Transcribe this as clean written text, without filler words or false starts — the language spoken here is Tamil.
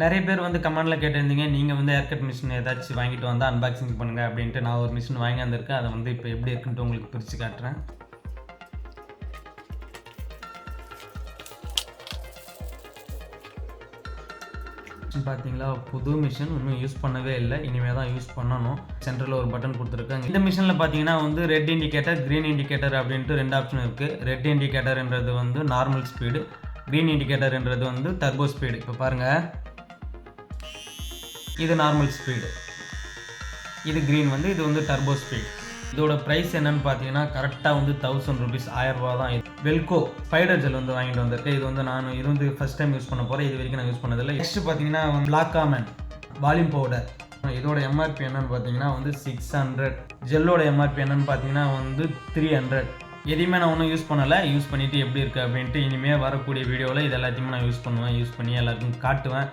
நிறைய பேர் வந்து கமெண்ட்ல கேட்டிருந்தீங்க, நீங்கள் வந்து ஹேர் கட் மிஷின் ஏதாச்சும் வாங்கிட்டு வந்தால் அன்பாக்சிங் பண்ணுங்கள் அப்படின்ட்டு. நான் ஒரு மிஷின் வாங்கி வந்திருக்கேன். அதை வந்து இப்போ எப்படி இருக்குன்ட்டு உங்களுக்கு பிரித்து காட்டுறேன். பார்த்தீங்களா, புது மிஷின் இன்னும் யூஸ் பண்ணவே இல்லை, இனிமேல் தான் யூஸ் பண்ணணும். சென்டரில் ஒரு பட்டன் கொடுத்துருக்காங்க. இந்த மிஷினில் பார்த்தீங்கன்னா வந்து ரெட் இண்டிகேட்டர், க்ரீன் இண்டிகேட்டர் அப்படின்ட்டு 2 ஆப்ஷன் இருக்குது. ரெட் இண்டிகேட்டர்ன்றது வந்து நார்மல் ஸ்பீடு, க்ரீன் இண்டிகேட்டர்ன்றது வந்து டர்போ ஸ்பீடு. இப்போ பாருங்கள், இது நார்மல் ஸ்பீடு, இது க்ரீன் வந்து இது வந்து டர்போ ஸ்பீட். இதோட ப்ரைஸ் என்னன்னு பார்த்தீங்கன்னா கரெக்டாக வந்து 1000 rupees, 1000 ரூபா தான். இது வெல்கோ ஸ்பைடர் ஜெல் வந்து வாங்கிட்டு வந்திருக்கேன். இது வந்து நான் இது வந்து ஃபஸ்ட் டைம் யூஸ் பண்ண போகிறேன். இது வரைக்கும் நான் யூஸ் பண்ணதில்லை. நெக்ஸ்ட்டு பார்த்தீங்கன்னா பிளாக் காமன் வால்யூம் பவுடர். இதோட எம்ஆர்பி என்னன்னு பார்த்தீங்கன்னா வந்து 600. ஜெல்லோட எம்ஆர்பி என்னன்னு பார்த்தீங்கன்னா வந்து 300. எதையுமே நான் ஒன்றும் யூஸ் பண்ணலை. யூஸ் பண்ணிவிட்டு எப்படி இருக்குது அப்படின்ட்டு இனிமேல் வரக்கூடிய வீடியோவில் இது எல்லாத்தையுமே நான் யூஸ் பண்ணுவேன். யூஸ் பண்ணி எல்லாருக்கும் காட்டுவேன்.